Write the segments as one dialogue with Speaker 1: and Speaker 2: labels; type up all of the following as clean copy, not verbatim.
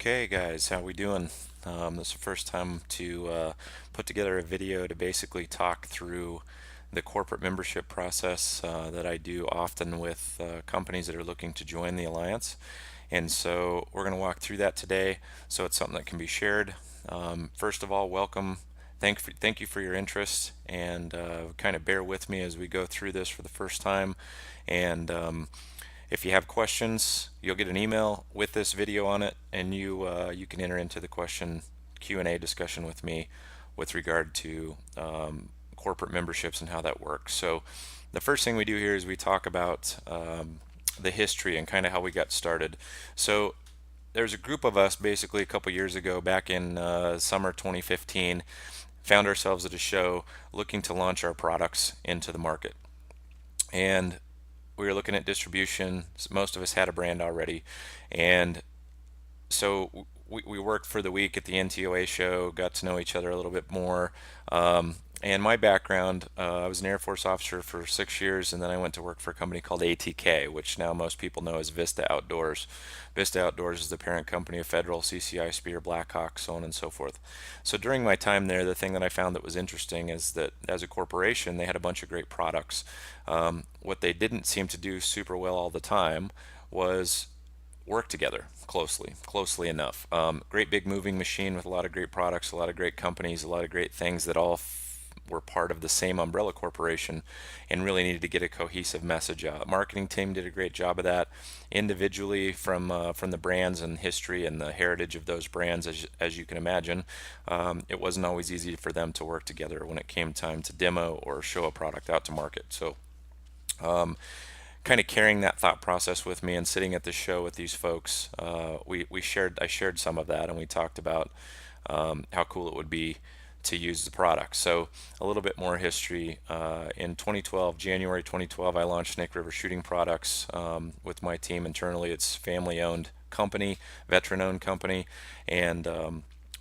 Speaker 1: Okay, guys, how we doing? This is the first time to put together a video to basically talk through the corporate membership process that I do often with companies that are looking to join the alliance. And so we're going to walk through that today, so it's something that can be shared. First of all, welcome. Thank you for your interest, and kind of bear with me as we go through this for the first time. And if you have questions, you'll get an email with this video on it, and you can enter into the question Q&A discussion with me with regard to corporate memberships and how that works. So the first thing we do here is we talk about the history and kind of how we got started. So there's a group of us basically a couple years ago, back in summer 2015, found ourselves at a show looking to launch our products into the market. And we were looking at distribution. Most of us had a brand already, and so we worked for the week at the NTOA show, got to know each other a little bit more. And my background, I was an Air Force officer for 6 years, and then I went to work for a company called ATK, which now most people know as Vista Outdoors. Vista Outdoors is the parent company of Federal, CCI, Spear, Blackhawk, so on and so forth. So during my time there, the thing that I found that was interesting is that as a corporation, they had a bunch of great products. What they didn't seem to do super well all the time was work together closely enough. Great big moving machine with a lot of great products, a lot of great companies, a lot of great things that all were part of the same umbrella corporation, and really needed to get a cohesive message out. Marketing team did a great job of that individually, from the brands and history and the heritage of those brands. As you can imagine, it wasn't always easy for them to work together when it came time to demo or show a product out to market. So kind of carrying that thought process with me and sitting at the show with these folks, I shared some of that, and we talked about how cool it would be to use the product. So a little bit more history. In 2012, January 2012, I launched Snake River Shooting Products with my team internally. It's family-owned company, veteran-owned company, and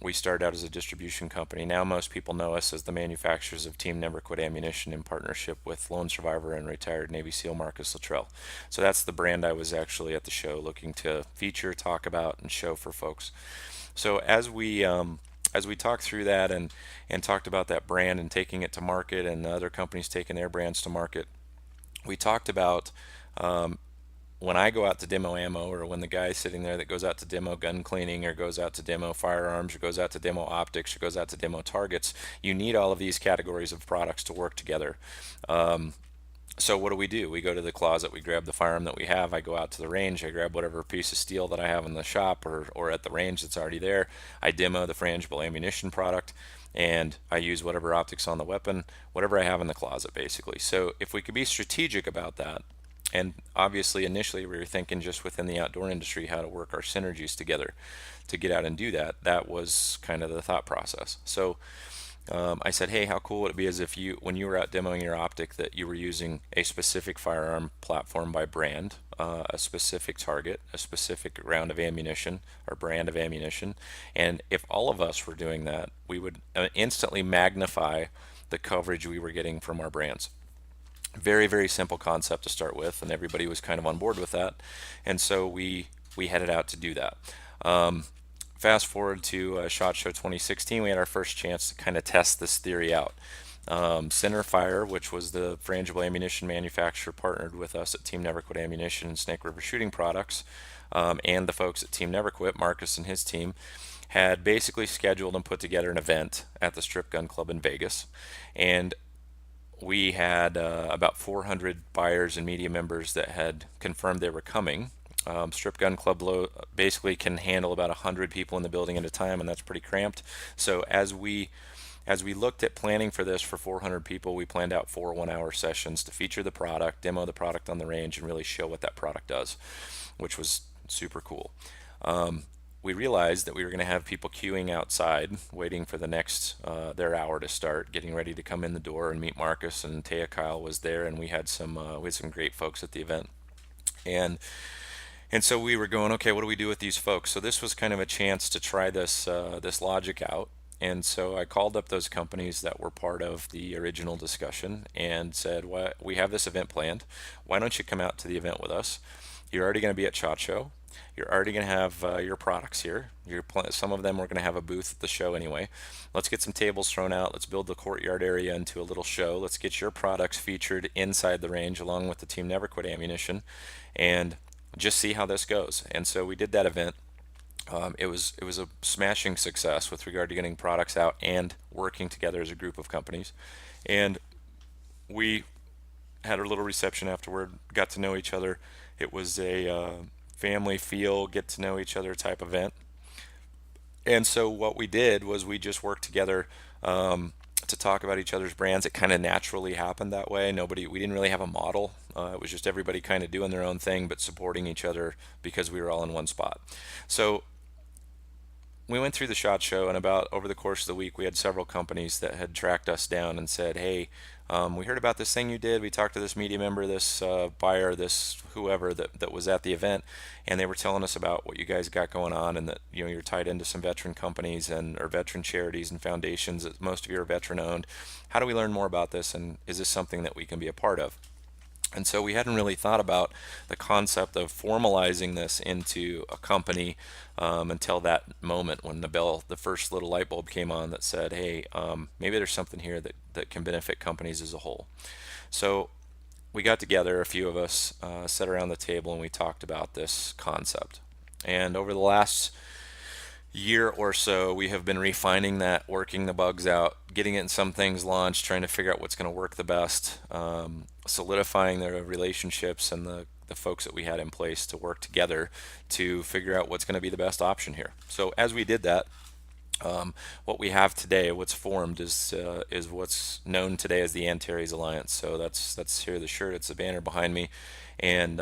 Speaker 1: we started out as a distribution company. Now most people know us as the manufacturers of Team Never Quit ammunition in partnership with lone survivor and retired Navy SEAL Marcus Luttrell. So that's the brand I was actually at the show looking to feature, talk about, and show for folks. So as we talked through that and talked about that brand and taking it to market, and other companies taking their brands to market, we talked about when I go out to demo ammo, or when the guy sitting there that goes out to demo gun cleaning, or goes out to demo firearms, or goes out to demo optics, or goes out to demo targets, you need all of these categories of products to work together. So what do? We go to the closet, we grab the firearm that we have. I go out to the range, I grab whatever piece of steel that I have in the shop or at the range that's already there. I demo the frangible ammunition product, and I use whatever optics on the weapon, whatever I have in the closet, basically. So if we could be strategic about that, and obviously initially we were thinking just within the outdoor industry how to work our synergies together to get out and do that. That was kind of the thought process. So I said, hey, how cool would it be as if when you were out demoing your optic, that you were using a specific firearm platform by brand, a specific target, a specific round of ammunition or brand of ammunition. And if all of us were doing that, we would instantly magnify the coverage we were getting from our brands. Very, very simple concept to start with, and everybody was kind of on board with that. And so we headed out to do that. Fast forward to SHOT Show 2016, we had our first chance to kind of test this theory out. Centerfire, which was the frangible ammunition manufacturer, partnered with us at Team Never Quit Ammunition and Snake River Shooting Products, and the folks at Team Never Quit, Marcus and his team, had basically scheduled and put together an event at the Strip Gun Club in Vegas. And we had about 400 buyers and media members that had confirmed they were coming. Strip Gun Club basically can handle about 100 people in the building at a time, and that's pretty cramped. So as we looked at planning for this for 400 people, we planned out 4 one-hour sessions to feature the product, demo the product on the range, and really show what that product does, which was super cool. We realized that we were going to have people queuing outside, waiting for the next their hour to start, getting ready to come in the door and meet Marcus, and Taya Kyle was there, and we had some great folks at the event. And so we were going, okay, what do we do with these folks? So this was kind of a chance to try this logic out. And so I called up those companies that were part of the original discussion and said, well, we have this event planned. Why don't you come out to the event with us? You're already going to be at SHOT Show. You're already going to have your products here. Some of them are going to have a booth at the show anyway. Let's get some tables thrown out. Let's build the courtyard area into a little show. Let's get your products featured inside the range along with the Team Never Quit ammunition, and just see how this goes. And so we did that event. It was a smashing success with regard to getting products out and working together as a group of companies. And we had a little reception afterward, got to know each other. It was a family feel, get to know each other type event. And so what we did was we just worked together to talk about each other's brands. It kind of naturally happened that way. We didn't really have a model. It was just everybody kind of doing their own thing, but supporting each other because we were all in one spot. So we went through the SHOT Show, and about over the course of the week, we had several companies that had tracked us down and said, "Hey, we heard about this thing you did. We talked to this media member, this buyer, this whoever that was at the event, and they were telling us about what you guys got going on, and that you're tied into some veteran companies or veteran charities and foundations. That most of you are veteran owned. How do we learn more about this, and is this something that we can be a part of?" And so we hadn't really thought about the concept of formalizing this into a company until that moment when the first little light bulb came on that said, "Hey, maybe there's something here that can benefit companies as a whole." So we got together, a few of us, sat around the table, and we talked about this concept. And over the last year or so, we have been refining that, working the bugs out, getting it in some things launched, trying to figure out what's going to work the best, solidifying the relationships and the folks that we had in place to work together to figure out what's going to be the best option here. So as we did that, what we have today, what's formed, is what's known today as the Anteris Alliance. So that's here the shirt. It's the banner behind me, and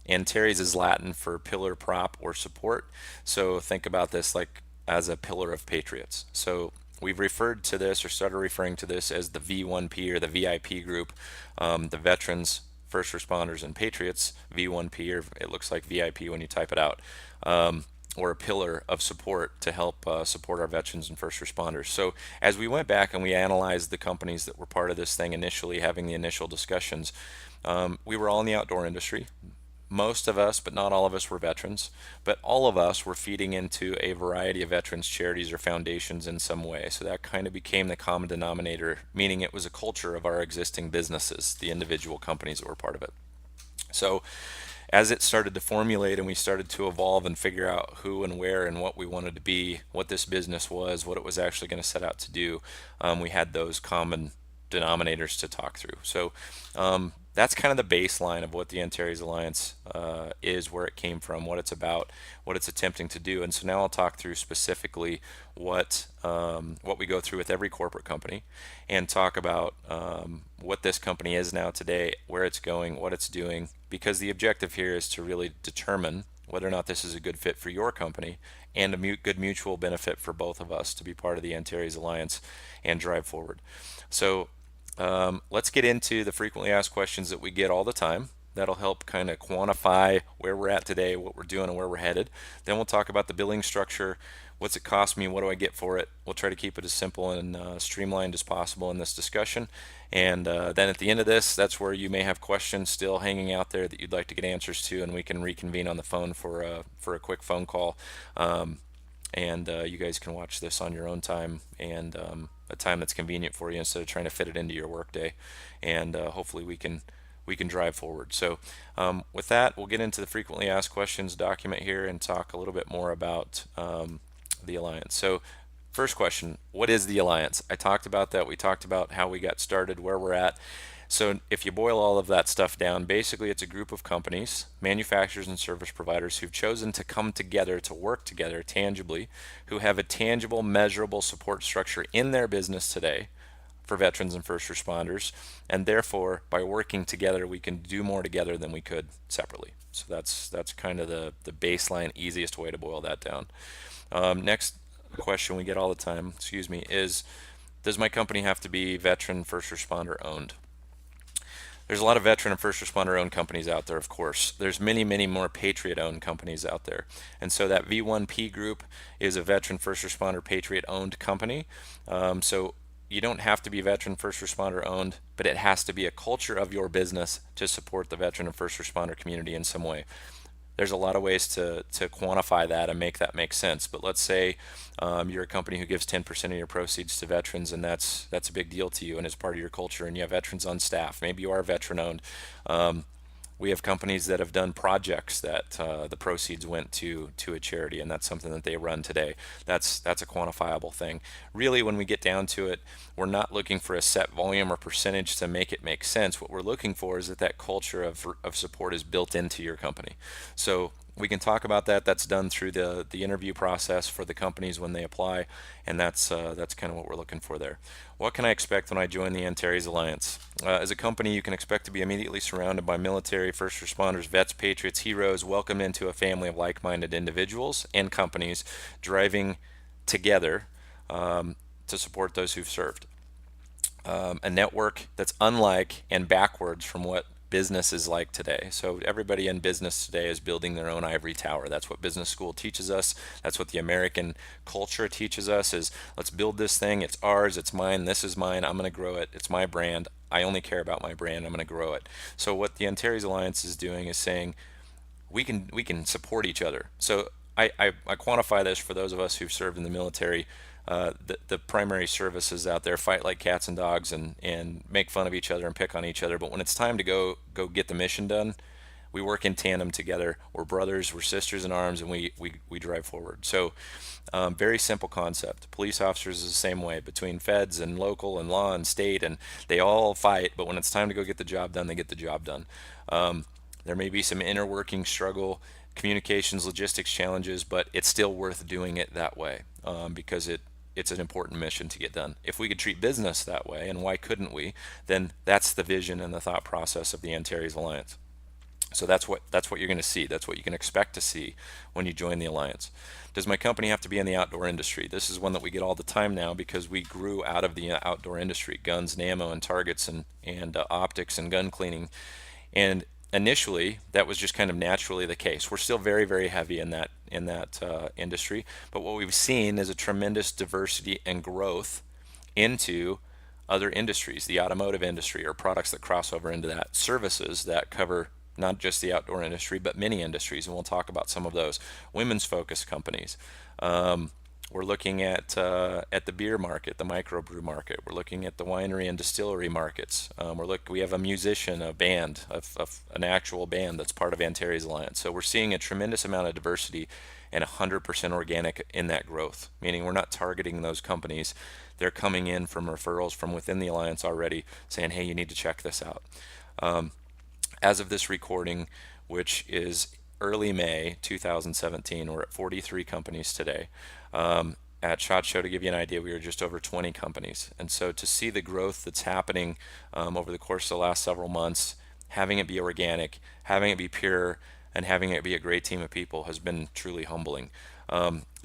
Speaker 1: Anteris is Latin for pillar, prop, or support. So think about this like as a pillar of patriots. So we've referred to this, or started referring to this, as the V1P, or the VIP group, the veterans, first responders, and patriots. V1P, or it looks like VIP when you type it out. Or a pillar of support to help support our veterans and first responders. So as we went back and we analyzed the companies that were part of this thing initially, having the initial discussions, we were all in the outdoor industry. Most of us, but not all of us, were veterans, but all of us were feeding into a variety of veterans charities or foundations in some way. So that kind of became the common denominator, meaning it was a culture of our existing businesses, the individual companies that were part of it. So as it started to formulate and we started to evolve and figure out who and where and what we wanted to be, what this business was, what it was actually going to set out to do, we had those common denominators to talk through. So that's kind of the baseline of what the Anteris Alliance is, where it came from, what it's about, what it's attempting to do. And so now I'll talk through specifically what we go through with every corporate company, and talk about what this company is now today, where it's going, what it's doing, because the objective here is to really determine whether or not this is a good fit for your company, and a good mutual benefit for both of us to be part of the Anteris Alliance and drive forward. So let's get into the frequently asked questions that we get all the time. That'll help kind of quantify where we're at today, what we're doing, and where we're headed. Then we'll talk about the billing structure. What's it cost me? What do I get for it? We'll try to keep it as simple and streamlined as possible in this discussion. And then at the end of this, that's where you may have questions still hanging out there that you'd like to get answers to, and we can reconvene on the phone for a quick phone call. And you guys can watch this on your own time, and a time that's convenient for you, instead of trying to fit it into your workday. And hopefully we can drive forward. So with that, we'll get into the frequently asked questions document here and talk a little bit more about the Alliance. So first question, what is the Alliance? I talked about that. We talked about how we got started, where we're at. So if you boil all of that stuff down, basically it's a group of companies, manufacturers and service providers, who've chosen to come together to work together tangibly, who have a tangible, measurable support structure in their business today for veterans and first responders, and therefore by working together we can do more together than we could separately. So that's kind of the baseline, easiest way to boil that down. Next question we get all the time, is, does my company have to be veteran first responder owned? There's a lot of veteran and first responder owned companies out there, of course. There's many, many more patriot owned companies out there. And so that V1P group is a veteran first responder patriot owned company. So you don't have to be veteran first responder owned, but it has to be a culture of your business to support the veteran and first responder community in some way. there's a lot of ways to quantify that and make that make sense. But let's say you're a company who gives 10% of your proceeds to veterans, and that's a big deal to you, and it's part of your culture, and you have veterans on staff. Maybe you are veteran owned. We have companies that have done projects that the proceeds went to a charity, and that's something that they run today. That's a quantifiable thing. Really, when we get down to it, we're not looking for a set volume or percentage to make it make sense. What we're looking for is that culture of support is built into your company. So we can talk about that. That's done through the interview process for the companies when they apply, and that's kind of what we're looking for there. What can I expect when I join the Anteris Alliance? As a company, you can expect to be immediately surrounded by military, first responders, vets, patriots, heroes, welcomed into a family of like-minded individuals and companies driving together to support those who've served. A network that's unlike and backwards from what business is like today. So everybody in business today is building their own ivory tower. That's what business school teaches us. That's what the American culture teaches us is let's build this thing. It's ours. It's mine. This is mine. I'm going to grow it. It's my brand. I only care about my brand. I'm going to grow it. So what the Antares Alliance is doing is saying we can support each other. So I quantify this for those of us who've served in the military. The primary services out there fight like cats and dogs and make fun of each other and pick on each other. But when it's time to go get the mission done, we work in tandem together. We're brothers, we're sisters in arms, and we drive forward. So very simple concept. Police officers is the same way between feds and local and law and state, and they all fight. But when it's time to go get the job done, they get the job done. There may be some inner working struggle, communications, logistics challenges, but it's still worth doing it that way because it's an important mission to get done. If we could treat business that way, and why couldn't we, then that's the vision and the thought process of the Antares Alliance. So that's what you're going to see. That's what you can expect to see when you join the Alliance. Does my company have to be in the outdoor industry? This is one that we get all the time now because we grew out of the outdoor industry, guns and ammo and targets and optics and gun cleaning. And initially, that was just kind of naturally the case. We're still very, very heavy in that industry, but what we've seen is a tremendous diversity and growth into other industries, the automotive industry, or products that cross over into that, services that cover not just the outdoor industry, but many industries, and we'll talk about some of those. Women's focused companies. We're looking at the beer market, the microbrew market. We're looking at the winery and distillery markets. We have a musician, a band, an actual band that's part of Antares Alliance. So we're seeing a tremendous amount of diversity and 100% organic in that growth, meaning we're not targeting those companies. They're coming in from referrals from within the Alliance already saying, hey, you need to check this out. As of this recording, which is early May 2017, we're at 43 companies today. At SHOT Show, to give you an idea, we were just over 20 companies. And so to see the growth that's happening over the course of the last several months, having it be organic, having it be pure, and having it be a great team of people has been truly humbling.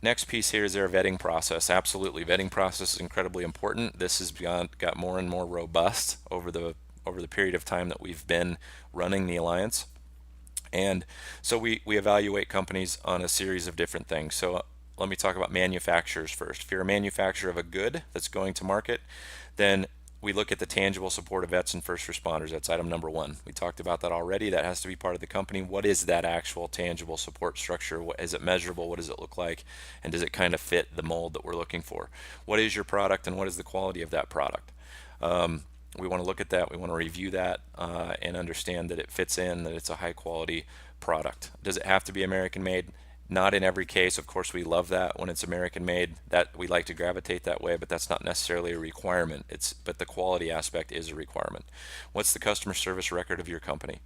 Speaker 1: Next piece here is their vetting process. Absolutely, vetting process is incredibly important. This has got more and more robust over the period of time that we've been running the Alliance. And so we evaluate companies on a series of different things. So let me talk about manufacturers first. If you're a manufacturer of a good that's going to market, then we look at the tangible support of vets and first responders. That's item number one. We talked about that already. That has to be part of the company. What is that actual tangible support structure? Is it measurable? What does it look like? And does it kind of fit the mold that we're looking for? What is your product and what is the quality of that product? We want to look at that. We want to review that and understand that it fits in, that it's a high quality product. Does it have to be American made? Not in every case. Of course, we love that when it's American made. That we like to gravitate that way, but that's not necessarily a requirement. But the quality aspect is a requirement. What's the customer service record of your company?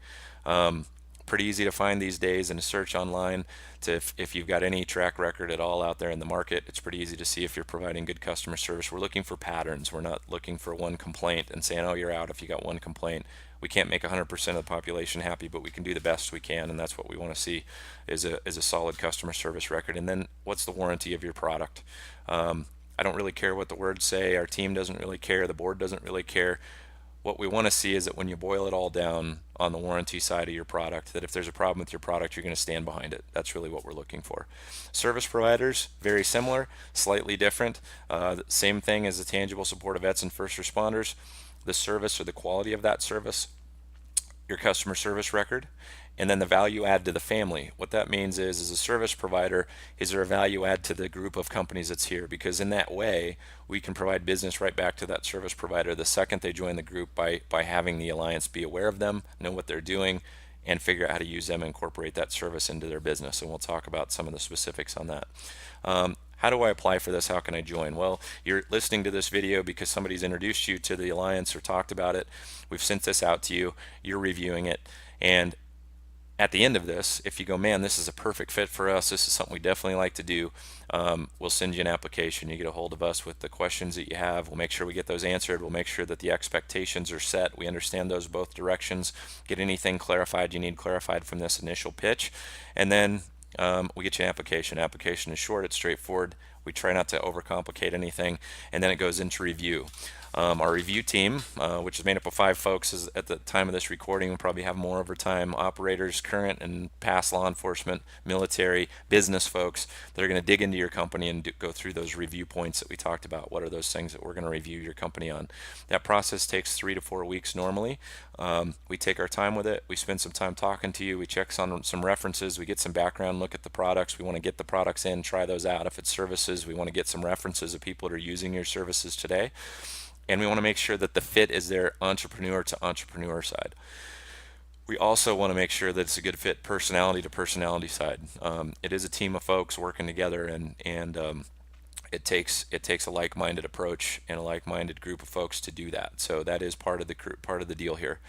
Speaker 1: Pretty easy to find these days in a search online. If you've got any track record at all out there in the market, it's pretty easy to see if you're providing good customer service. We're looking for patterns. We're not looking for one complaint and saying, oh, you're out if you got one complaint. We can't make 100% of the population happy, but we can do the best we can, and that's what we want to see is a solid customer service record. And then what's the warranty of your product? I don't really care what the words say. Our team doesn't really care. The board doesn't really care. What we want to see is that when you boil it all down on the warranty side of your product, that if there's a problem with your product, you're going to stand behind it. That's really what we're looking for. Service providers, very similar, slightly different. Same thing as the tangible support of vets and first responders. The service or the quality of that service, your customer service record, And then the value add to the family. What that means is, as a service provider, is there a value add to the group of companies that's here? Because in that way, we can provide business right back to that service provider the second they join the group by having the alliance be aware of them, know what they're doing, and figure out how to use them and incorporate that service into their business. And we'll talk about some of the specifics on that. How do I apply for this? How can I join? Well, you're listening to this video because somebody's introduced you to the alliance or talked about it. We've sent this out to you. You're reviewing it. And at the end of this, if you go, man, this is a perfect fit for us, this is something we definitely like to do, we'll send you an application. You get a hold of us with the questions that you have. We'll make sure we get those answered. We'll make sure that the expectations are set. We understand those both directions. Get anything clarified you need clarified from this initial pitch. And then we get you an application. Application is short, it's straightforward. We try not to overcomplicate anything. And then it goes into review. Our review team, which is made up of 5 folks, is at the time of this recording. We'll probably have more over time. Operators, current and past law enforcement, military, business folks that are going to dig into your company and go through those review points that we talked about. What are those things that we're going to review your company on? That process takes 3 to 4 weeks normally. We take our time with it. We spend some time talking to you. We check on some references. We get some background, look at the products. We want to get the products in, try those out. If it's services, we want to get some references of people that are using your services today. And we want to make sure that the fit is there entrepreneur to entrepreneur side. We also want to make sure that it's a good fit personality to personality side. It is a team of folks working together, and it takes a like-minded approach and a like-minded group of folks to do that. So that is part of the deal here.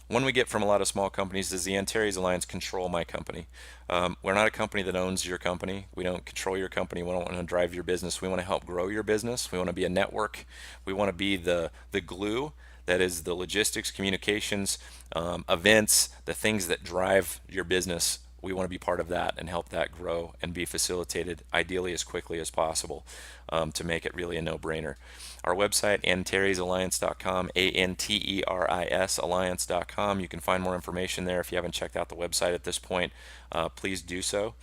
Speaker 1: One we get from a lot of small companies is the Anteris Alliance control my company. We're not a company that owns your company. We don't control your company. We don't want to drive your business. We want to help grow your business. We want to be a network. We want to be the glue that is the logistics, communications, events, the things that drive your business. We want to be part of that and help that grow and be facilitated ideally as quickly as possible to make it really a no-brainer. Our website, anterisalliance.com, Anteris alliance.com. You can find more information there. If you haven't checked out the website at this point, please do so.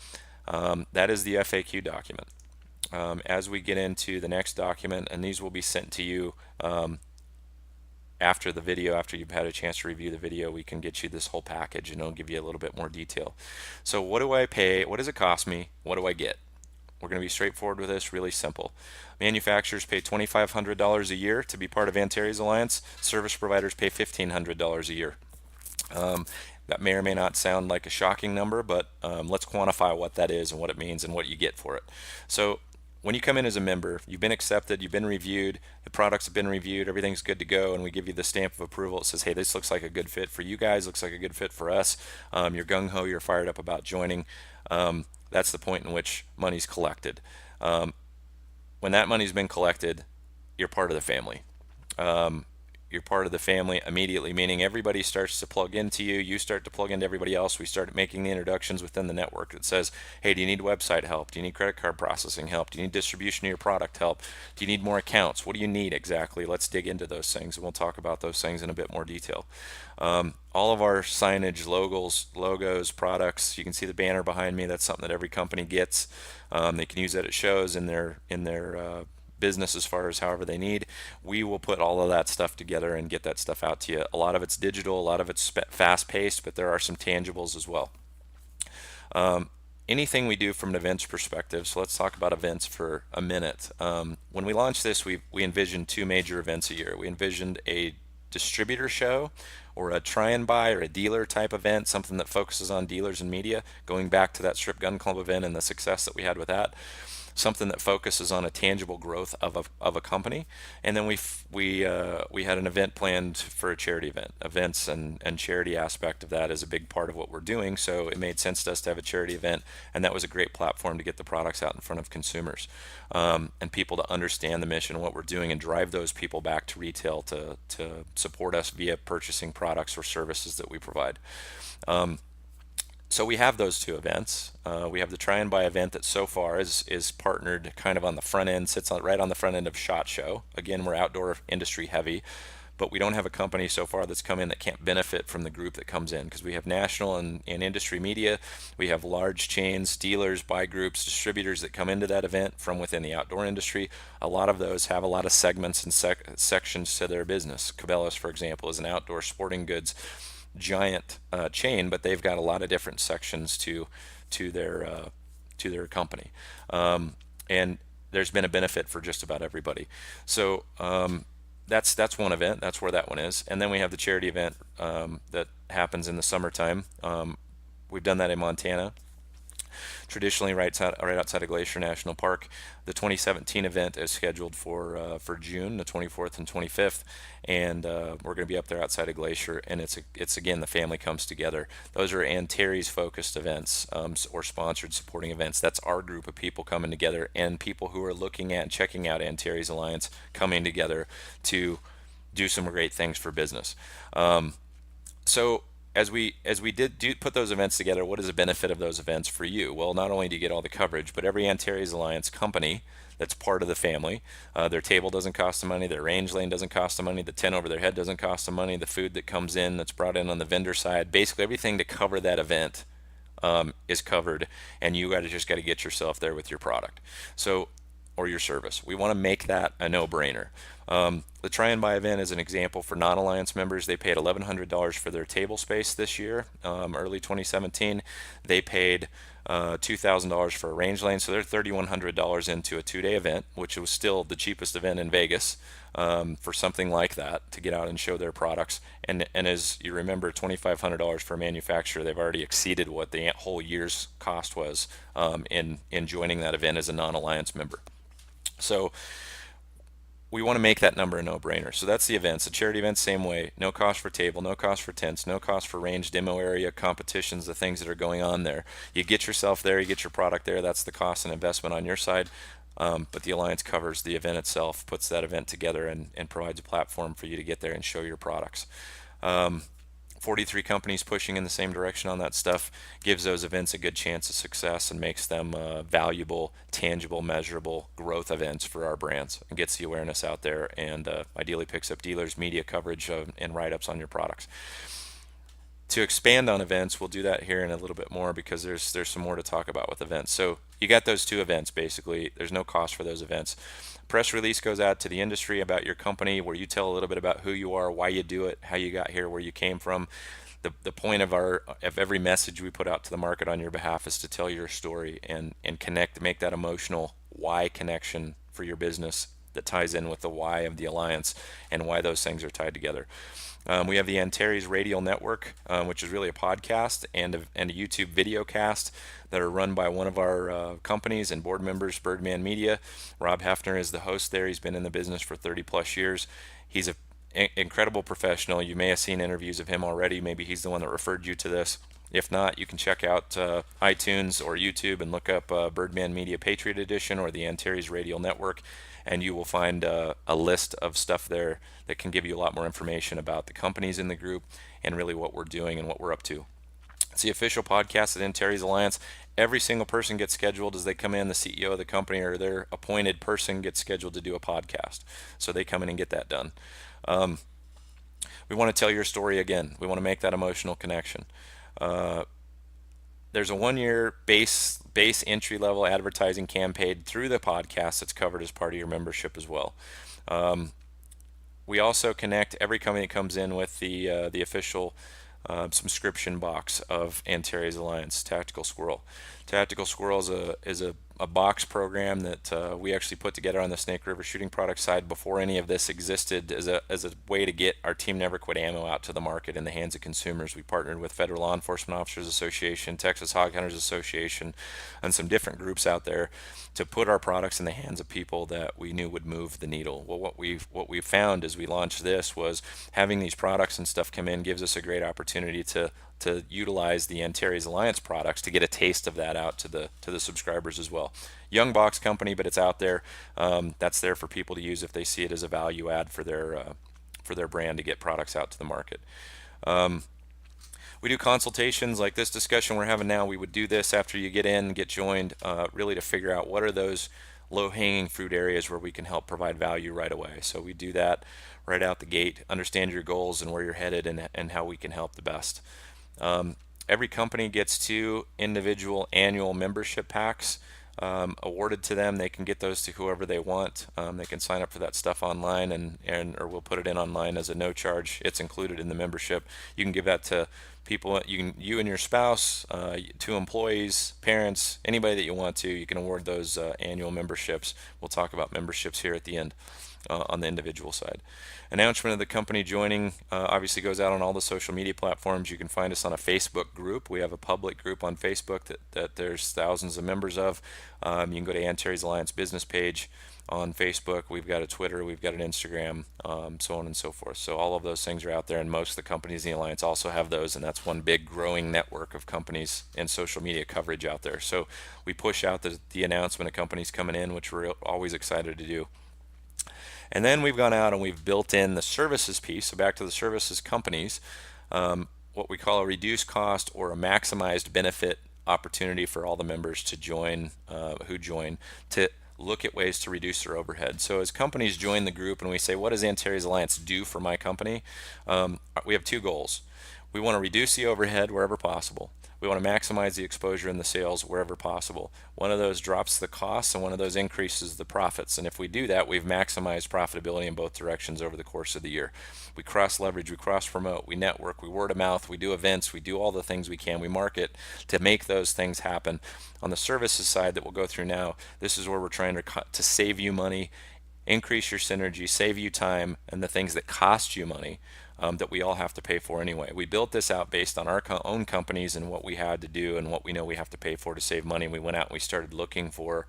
Speaker 1: That is the FAQ document. As we get into the next document, and these will be sent to you after the video, after you've had a chance to review the video, we can get you this whole package and it'll give you a little bit more detail. So what do I pay? What does it cost me? What do I get? We're going to be straightforward with this, really simple. Manufacturers pay $2,500 a year to be part of Anteris Alliance. Service providers pay $1,500 a year. That may or may not sound like a shocking number, but let's quantify what that is and what it means and what you get for it. So when you come in as a member, you've been accepted, you've been reviewed, the products have been reviewed, everything's good to go, and we give you the stamp of approval. It says, hey, this looks like a good fit for you guys, looks like a good fit for us. You're gung-ho, you're fired up about joining. That's the point in which money's collected. When that money's been collected, you're part of the family. You're part of the family immediately, meaning everybody starts to plug into you, you start to plug into everybody else. We start making the introductions within the network that says, hey, do you need website help? Do you need credit card processing help? Do you need distribution of your product help? Do you need more accounts? What do you need exactly? Let's dig into those things, and we'll talk about those things in a bit more detail. All of our signage, logos, products, you can see the banner behind me. That's something that every company gets. They can use that at shows in their business as far as however they need. We will put all of that stuff together and get that stuff out to you. A lot of it's digital, a lot of it's fast-paced, but there are some tangibles as well. Anything we do from an events perspective, so let's talk about events for a minute. When we launched this, we envisioned 2 major events a year. We envisioned a distributor show or a try and buy or a dealer type event, something that focuses on dealers and media, going back to that Strip Gun Club event and the success that we had with that. Something that focuses on a tangible growth of a company. And then we had an event planned for a charity event. Events and charity aspect of that is a big part of what we're doing, so it made sense to us to have a charity event, and that was a great platform to get the products out in front of consumers and people to understand the mission and what we're doing and drive those people back to retail to support us via purchasing products or services that we provide. So we have those 2 events. We have the Try and Buy event that so far is partnered kind of on the front end, sits right on the front end of SHOT Show. Again, we're outdoor industry heavy, but we don't have a company so far that's come in that can't benefit from the group that comes in, because we have national and industry media. We have large chains, dealers, buy groups, distributors that come into that event from within the outdoor industry. A lot of those have a lot of segments and sections to their business. Cabela's, for example, is an outdoor sporting goods giant chain, but they've got a lot of different sections to their to their company, and there's been a benefit for just about everybody. So that's one event. That's where that one is. And then we have the charity event that happens in the summertime. We've done that in Montana, traditionally right outside of Glacier National Park. The 2017 event is scheduled for June, the 24th and 25th, and we're going to be up there outside of Glacier. And it's again, the family comes together. Those are Anteris focused events, or sponsored supporting events. That's our group of people coming together, and people who are looking at and checking out Anteris Alliance coming together to do some great things for business. So as we did put those events together, what is the benefit of those events for you? Well, not only do you get all the coverage, but every Antares Alliance company that's part of the family, their table doesn't cost them money, their range lane doesn't cost them money, the tent over their head doesn't cost them money, the food that comes in that's brought in on the vendor side, basically everything to cover that event is covered, and you just got to get yourself there with your product. So, or your service. We want to make that a no-brainer. The Try and Buy event is an example for non-Alliance members. They paid $1,100 for their table space this year, early 2017. They paid $2,000 for a range lane, so they're $3,100 into a two-day event, which was still the cheapest event in Vegas for something like that, to get out and show their products. And as you remember, $2,500 for a manufacturer, they've already exceeded what the whole year's cost was in joining that event as a non-Alliance member. So we want to make that number a no-brainer. So that's the events. The charity events, same way. No cost for table, no cost for tents, no cost for range, demo area, competitions, the things that are going on there. You get yourself there, you get your product there. That's the cost and investment on your side. But the Alliance covers the event itself, puts that event together, and provides a platform for you to get there and show your products. 43 companies pushing in the same direction on that stuff gives those events a good chance of success and makes them valuable, tangible, measurable growth events for our brands, and gets the awareness out there, and ideally picks up dealers, media coverage, and write-ups on your products. To expand on events, we'll do that here in a little bit more, because there's some more to talk about with events. So you got those two events. Basically, there's no cost for those events. Press release goes out to the industry about your company, where you tell a little bit about who you are, why you do it, how you got here, where you came from. The point of every message we put out to the market on your behalf is to tell your story and connect, make that emotional why connection for your business that ties in with the why of the Alliance and why those things are tied together. We have the Anteris Radio Network, which is really a podcast and a YouTube video cast that are run by one of our companies and board members, Birdman Media. Rob Hefner is the host there. He's been in the business for 30 plus years. He's an incredible professional. You may have seen interviews of him already. Maybe he's the one that referred you to this. If not, you can check out iTunes or YouTube and look up Birdman Media Patriot Edition or the Anteris Radio Network, and you will find a list of stuff there that can give you a lot more information about the companies in the group and really what we're doing and what we're up to. It's the official podcast at Anteris Alliance. Every single person gets scheduled as they come in. The CEO of the company or their appointed person gets scheduled to do a podcast. So they come in and get that done. We want to tell your story again. We want to make that emotional connection. There's a 1-year base entry level advertising campaign through the podcast that's covered as part of your membership as well. We also connect every company that comes in with the official subscription box of Anteris Alliance, Tactical Squirrel. Tactical Squirrel is a box program that we actually put together on the Snake River Shooting Products side before any of this existed, as a way to get our Team Never Quit ammo out to the market in the hands of consumers. We partnered with Federal Law Enforcement Officers Association, Texas Hog Hunters Association, and some different groups out there to put our products in the hands of people that we knew would move the needle. Well, what we found as we launched this was having these products and stuff come in gives us a great opportunity to utilize the Anteris Alliance products to get a taste of that out to the subscribers as well. Young box company, but it's out there. That's there for people to use if they see it as a value add for their brand to get products out to the market. We do consultations like this discussion we're having now. We would do this after you get in, get joined, really to figure out what are those low-hanging fruit areas where we can help provide value right away. So we do that right out the gate, understand your goals and where you're headed, and how we can help the best. Every company gets 2 individual annual membership packs. awarded to them. They can get those to whoever they want. They can sign up for that stuff online, and or we'll put it in online as a no charge. It's included in the membership. You can give that to people. You and your spouse, to employees, parents, anybody that you want to. You can award those annual memberships. We'll talk about memberships here at the end. On the individual side. Announcement of the company joining obviously goes out on all the social media platforms. You can find us on a Facebook group. We have a public group on Facebook that there's thousands of members of. You can go to Anteris Alliance business page on Facebook. We've got a Twitter, we've got an Instagram, so on and so forth. So all of those things are out there, and most of the companies in the Alliance also have those, and that's one big growing network of companies and social media coverage out there. So we push out the announcement of companies coming in, which we're always excited to do. And then we've gone out and we've built in the services piece. So back to the services companies, what we call a reduced cost or a maximized benefit opportunity for all the members to join, who join, to look at ways to reduce their overhead. So as companies join the group and we say, what does Anteris Alliance do for my company? We have two goals. We want to reduce the overhead wherever possible. We want to maximize the exposure and the sales wherever possible. One of those drops the costs and one of those increases the profits. And if we do that, we've maximized profitability in both directions over the course of the year. We cross leverage, we cross promote, we network, we word of mouth, we do events, we do all the things we can, we market to make those things happen. On the services side that we'll go through now, this is where we're trying to save you money, increase your synergy, save you time, and the things that cost you money that we all have to pay for anyway. We built this out based on our own companies and what we had to do and what we know we have to pay for to save money. We went out and we started looking for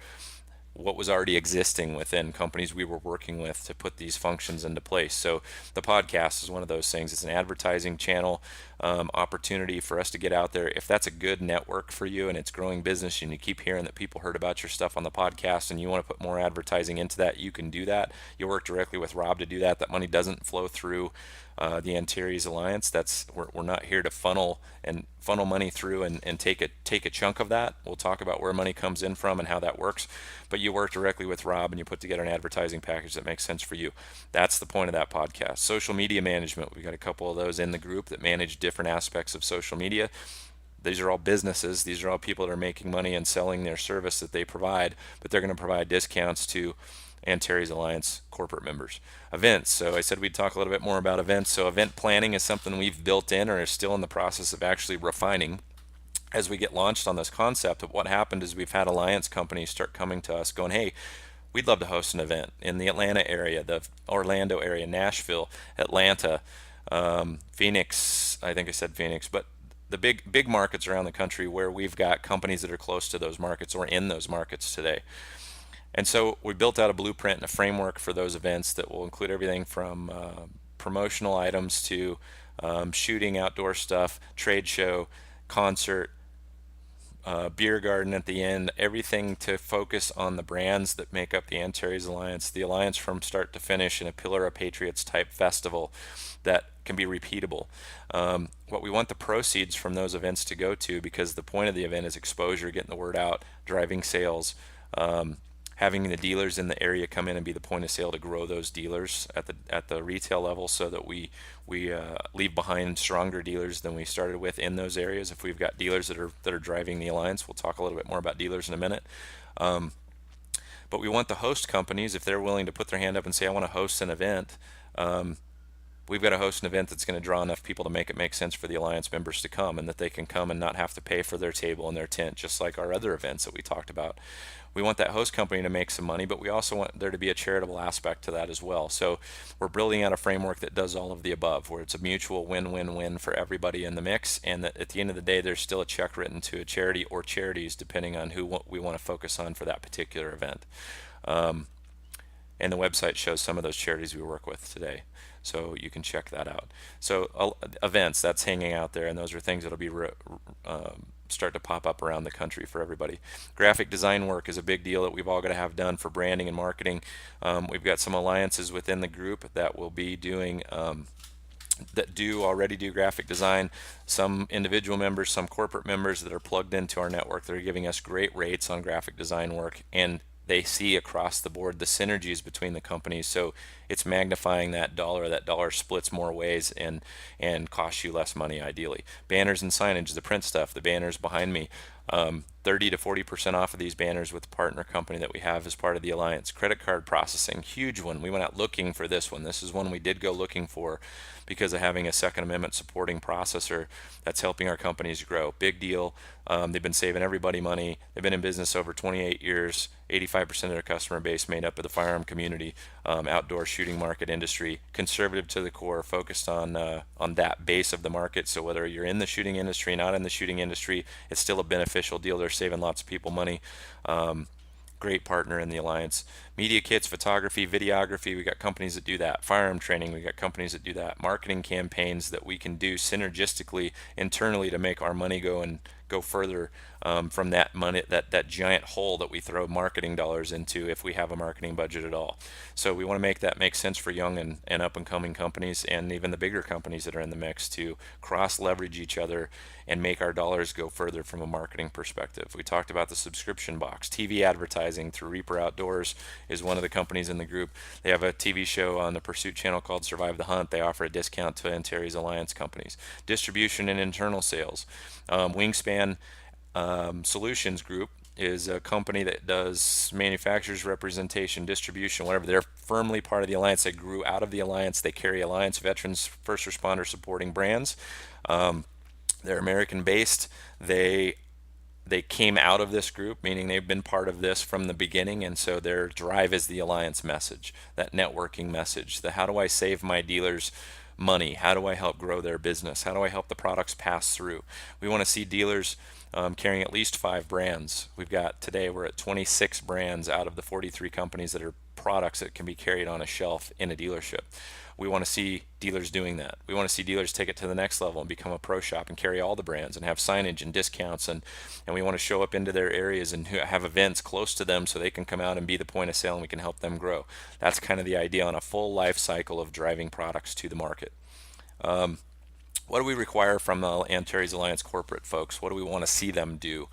Speaker 1: what was already existing within companies we were working with to put these functions into place. So the podcast is one of those things. It's an advertising channel opportunity for us to get out there. If that's a good network for you and it's growing business and you keep hearing that people heard about your stuff on the podcast and you want to put more advertising into that, you can do that. You work directly with Rob to do that. That money doesn't flow through the Anteris Alliance. We're not here to funnel money through and take a chunk of that. We'll talk about where money comes in from and how that works. But you work directly with Rob and you put together an advertising package that makes sense for you. That's the point of that podcast. Social media management. We've got a couple of those in the group that manage different aspects of social media. These are all businesses. These are all people that are making money and selling their service that they provide, but they're going to provide discounts to Anteris Alliance corporate members. Events. So I said we'd talk a little bit more about events. So event planning is something we've built in or is still in the process of actually refining as we get launched on this concept. Of what happened is we've had alliance companies start coming to us going, hey, we'd love to host an event in the Atlanta area, the Orlando area, Nashville, Atlanta, Phoenix. I think I said Phoenix, but the big markets around the country where we've got companies that are close to those markets or in those markets today. And so we built out a blueprint and a framework for those events that will include everything from promotional items to shooting, outdoor stuff, trade show, concert, beer garden at the end, everything to focus on the brands that make up the Anteris Alliance, the Alliance from start to finish in a Pillar of Patriots type festival that can be repeatable. What we want the proceeds from those events to go to, because the point of the event is exposure, getting the word out, driving sales, having the dealers in the area come in and be the point of sale to grow those dealers at the retail level, so that we leave behind stronger dealers than we started with in those areas. If we've got dealers that are driving the alliance, we'll talk a little bit more about dealers in a minute. But we want the host companies, if they're willing to put their hand up and say, I want to host an event, we've got to host an event that's going to draw enough people to make it make sense for the alliance members to come, and that they can come and not have to pay for their table and their tent, just like our other events that we talked about. We want that host company to make some money, but we also want there to be a charitable aspect to that as well. So we're building out a framework that does all of the above, where it's a mutual win-win-win for everybody in the mix, and that at the end of the day, there's still a check written to a charity or charities, depending on who we want to focus on for that particular event. And the website shows some of those charities we work with today, so you can check that out. So events, that's hanging out there, and those are things that'll be start to pop up around the country for everybody. Graphic design work is a big deal that we've all got to have done for branding and marketing. We've got some alliances within the group that will be doing that already do graphic design. Some individual members, some corporate members that are plugged into our network that are giving us great rates on graphic design work, and they see across the board the synergies between the companies, so it's magnifying that dollar. That dollar splits more ways and costs you less money ideally. Banners and signage, the print stuff, the banners behind me, 30 to 40% off of these banners with the partner company that we have as part of the alliance. Credit card processing, huge one. We went out looking for this one. This is one we did go looking for because of having a Second Amendment supporting processor that's helping our companies grow. Big deal. They've been saving everybody money. They've been in business over 28 years. 85% of their customer base made up of the firearm community, outdoor shooting market industry, conservative to the core, focused on that base of the market. So whether you're in the shooting industry, not in the shooting industry, it's still a beneficial deal. They're saving lots of people money. Great partner in the alliance. Media kits, photography, videography, we got companies that do that. Firearm training, we got companies that do that. Marketing campaigns that we can do synergistically internally to make our money go further from that money, that giant hole that we throw marketing dollars into if we have a marketing budget at all. So we want to make that make sense for young and up and coming companies, and even the bigger companies that are in the mix, to cross leverage each other and make our dollars go further from a marketing perspective. We talked about the subscription box. TV advertising through Reaper Outdoors is one of the companies in the group. They have a TV show on the Pursuit channel called Survive the Hunt. They offer a discount to Anteris Alliance companies. Distribution and internal sales. Wingspan Solutions Group is a company that does manufacturers representation, distribution, whatever. They're firmly part of the alliance. They grew out of the alliance. They carry alliance veterans, first responder supporting brands. They're American based. They came out of this group, meaning they've been part of this from the beginning, and so their drive is the alliance message, that networking message, the how do I save my dealers money, how do I help grow their business, how do I help the products pass through. We want to see dealers carrying at least 5 brands. We're at 26 brands out of the 43 companies that are products that can be carried on a shelf in a dealership. We want to see dealers doing that. We want to see dealers take it to the next level and become a pro shop and carry all the brands and have signage and discounts, and we want to show up into their areas and have events close to them so they can come out and be the point of sale and we can help them grow. That's kind of the idea on a full life cycle of driving products to the market. What do we require from the Antares Alliance corporate folks? What do we want to see them do?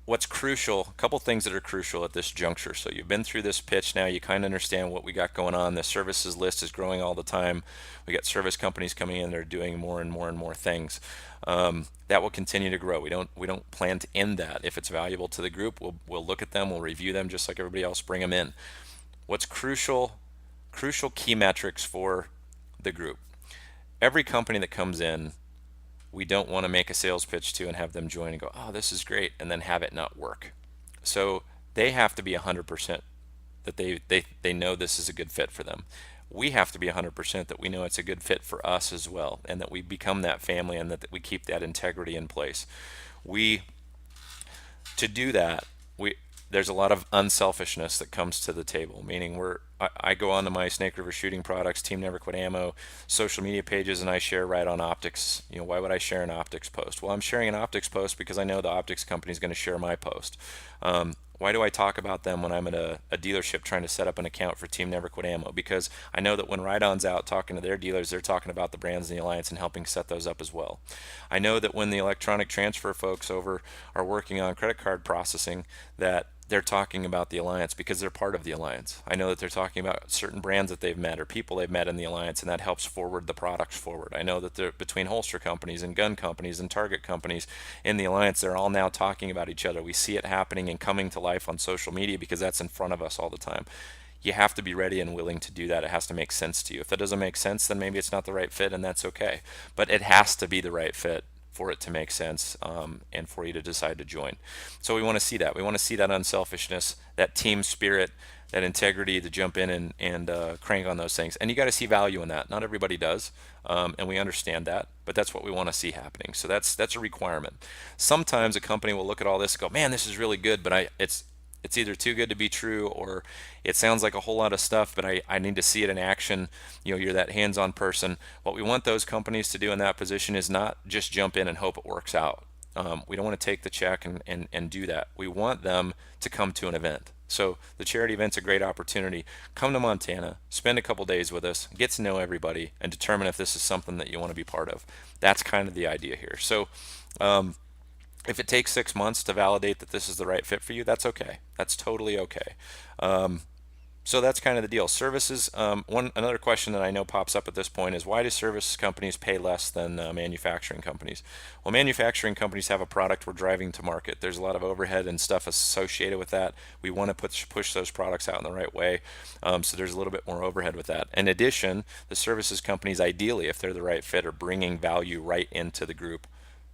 Speaker 1: What's crucial, a couple things that are crucial at this juncture. So you've been through this pitch now, you kind of understand what we got going on. The services list is growing all the time. We got service companies coming in that are doing more and more and more things. That will continue to grow. We don't plan to end that. If it's valuable to the group, we'll look at them, we'll review them just like everybody else, bring them in. What's crucial key metrics for the group. Every company that comes in, we don't want to make a sales pitch to and have them join and go, oh, this is great, and then have it not work. So they have to be 100% that they know this is a good fit for them. We have to be 100% that we know it's a good fit for us as well, and that we become that family, and that we keep that integrity in place. To do that, there's a lot of unselfishness that comes to the table, meaning I go onto my Snake River Shooting Products, Team Never Quit Ammo, social media pages, and I share right on optics. Why would I share an optics post? Well, I'm sharing an optics post because I know the optics company is going to share my post. Why do I talk about them when I'm at a dealership trying to set up an account for Team Never Quit Ammo? Because I know that when Ride-On's out talking to their dealers, they're talking about the brands in the alliance and helping set those up as well. I know that when the electronic transfer folks over are working on credit card processing, that they're talking about the alliance because they're part of the alliance. I know that they're talking about certain brands that they've met or people they've met in the alliance, and that helps forward the products forward. I know that they're between holster companies and gun companies and target companies in the alliance, they're all now talking about each other. We see it happening and coming to life on social media because that's in front of us all the time. You have to be ready and willing to do that. It has to make sense to you. If that doesn't make sense, then maybe it's not the right fit, and that's okay. But it has to be the right fit for it to make sense, and for you to decide to join. So we want to see that. We want to see that unselfishness, that team spirit, that integrity to jump in and crank on those things. And you got to see value in that. Not everybody does, and we understand that, but that's what we want to see happening. So that's a requirement. Sometimes a company will look at all this and go, man, this is really good, but it's either too good to be true, or it sounds like a whole lot of stuff, but I need to see it in action. You're that hands-on person. What we want those companies to do in that position is not just jump in and hope it works out. We don't want to take the check and do that. We want them to come to an event. So the charity event's a great opportunity. Come to Montana, spend a couple days with us, get to know everybody, and determine if this is something that you want to be part of. That's kind of the idea here. So if it takes 6 months to validate that this is the right fit for you, that's okay. That's totally okay. So that's kind of the deal. Services. Another question that I know pops up at this point is, why do service companies pay less than manufacturing companies? Well, manufacturing companies have a product we're driving to market. There's a lot of overhead and stuff associated with that. We want to push those products out in the right way. So there's a little bit more overhead with that. In addition, the services companies, ideally, if they're the right fit, are bringing value right into the group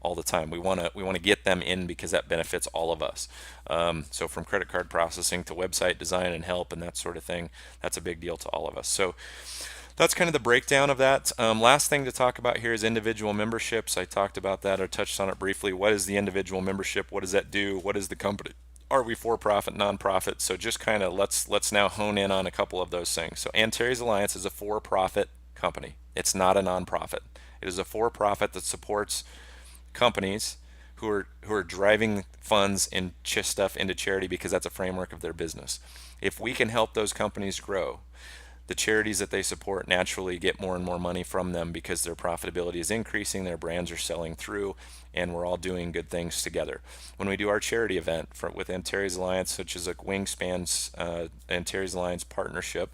Speaker 1: all the time. We want to get them in because that benefits all of us. So from credit card processing to website design and help and that sort of thing, that's a big deal to all of us. So that's kind of the breakdown of that. Last thing to talk about here is individual memberships. I talked about that or touched on it briefly. What is the individual membership? What does that do? What is the company? Are we for profit, nonprofit? So just kind of let's now hone in on a couple of those things. So Anteris Alliance is a for-profit company. It's not a nonprofit. It is a for-profit that supports companies who are driving funds and stuff into charity because that's a framework of their business. If we can help those companies grow, the charities that they support naturally get more and more money from them because their profitability is increasing, their brands are selling through, and we're all doing good things together. When we do our charity event with Anteris Alliance, which is a Wingspan's Anteris Alliance partnership,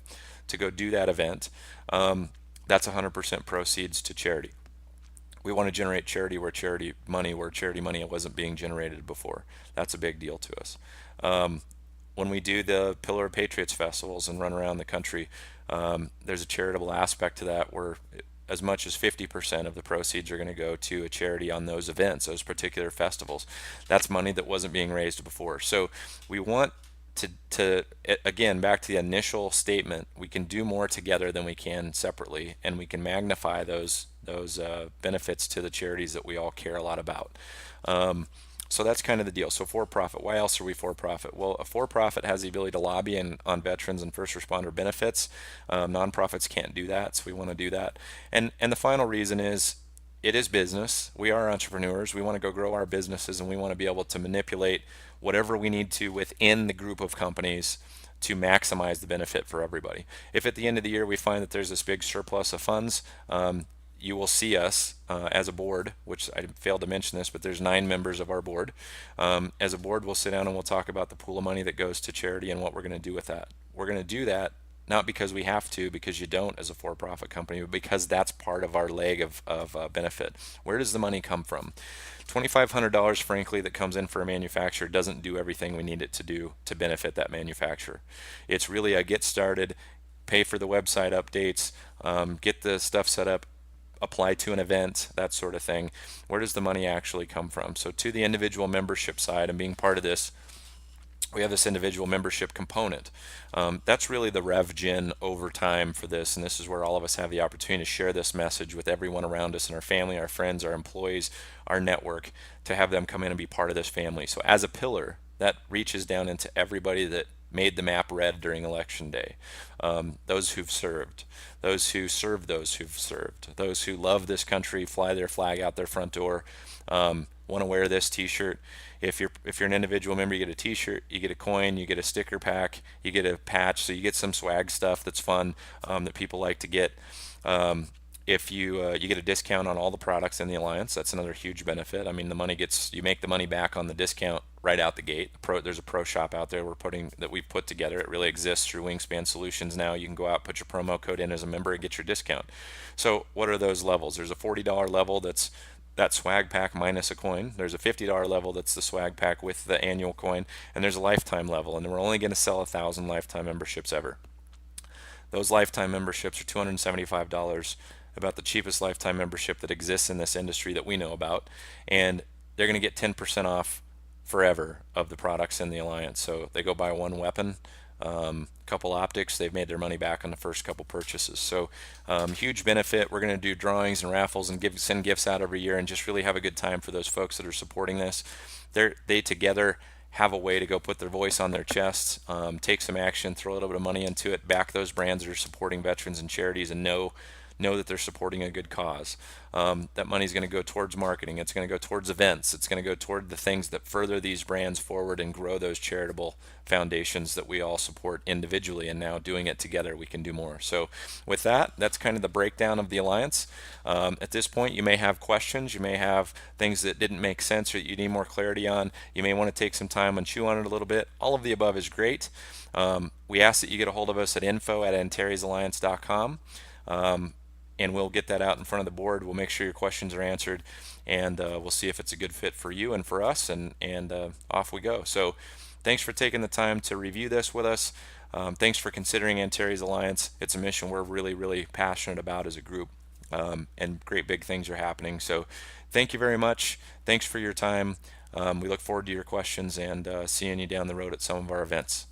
Speaker 1: to go do that event, that's 100% proceeds to charity. We want to generate charity money wasn't being generated before. That's a big deal to us. When we do the Pillar of Patriots festivals and run around the country, there's a charitable aspect to that where as much as 50% of the proceeds are going to go to a charity on those events, those particular festivals. That's money that wasn't being raised before. So we want to again, back to the initial statement, we can do more together than we can separately, and we can magnify those benefits to the charities that we all care a lot about. So that's kind of the deal. So for-profit, why else are we for-profit? Well, a for-profit has the ability to lobby on veterans and first responder benefits. Nonprofits can't do that, so we want to do that. And the final reason is, it is business. We are entrepreneurs. We want to go grow our businesses, and we want to be able to manipulate whatever we need to within the group of companies to maximize the benefit for everybody. If at the end of the year we find that there's this big surplus of funds, you will see us as a board, which I failed to mention this, but there's 9 members of our board. As a board, we'll sit down and we'll talk about the pool of money that goes to charity and what we're going to do with that. We're going to do that not because we have to, because you don't as a for-profit company, but because that's part of our leg of benefit. Where does the money come from? $2,500, frankly, that comes in for a manufacturer doesn't do everything we need it to do to benefit that manufacturer. It's really a get started, pay for the website updates, get the stuff set up, apply to an event, that sort of thing. Where does the money actually come from? So to the individual membership side and being part of this, we have this individual membership component. That's really the rev gen over time for this, and this is where all of us have the opportunity to share this message with everyone around us and our family, our friends, our employees, our network, to have them come in and be part of this family. So as a pillar, that reaches down into everybody that made the map red during election day. Those who've served, those who serve those who've served, those who love this country, fly their flag out their front door, want to wear this t-shirt. If you're an individual member, you get a t-shirt, you get a coin, you get a sticker pack, you get a patch, so you get some swag stuff that's fun, that people like to get. If you get a discount on all the products in the alliance, that's another huge benefit. I mean, you make the money back on the discount right out the gate. There's a pro shop out there we've put together. It really exists through Wingspan Solutions now. You can go out, put your promo code in as a member, and get your discount. So what are those levels? There's a $40 level that's that swag pack minus a coin. There's a $50 level that's the swag pack with the annual coin, and there's a lifetime level, and we're only going to sell 1,000 lifetime memberships ever. Those lifetime memberships are $275, about the cheapest lifetime membership that exists in this industry that we know about, and they're going to get 10% off forever of the products in the alliance. So they go buy one weapon, couple optics, they've made their money back on the first couple purchases. So huge benefit. We're going to do drawings and raffles and send gifts out every year and just really have a good time for those folks that are supporting this. They together have a way to go put their voice on their chests, take some action, throw a little bit of money into it, back those brands that are supporting veterans and charities, and know know that they're supporting a good cause. That money is going to go towards marketing. It's going to go towards events. It's going to go toward the things that further these brands forward and grow those charitable foundations that we all support individually. And now doing it together, we can do more. So with that, that's kind of the breakdown of the Alliance. At this point, you may have questions. You may have things that didn't make sense or that you need more clarity on. You may want to take some time and chew on it a little bit. All of the above is great. We ask that you get a hold of us at info@anterisalliance.com. And we'll get that out in front of the board. We'll make sure your questions are answered, and we'll see if it's a good fit for you and for us, and off we go. So thanks for taking the time to review this with us. Thanks for considering Anteris Alliance. It's a mission we're really, really passionate about as a group, and great big things are happening. So thank you very much. Thanks for your time. We look forward to your questions and seeing you down the road at some of our events.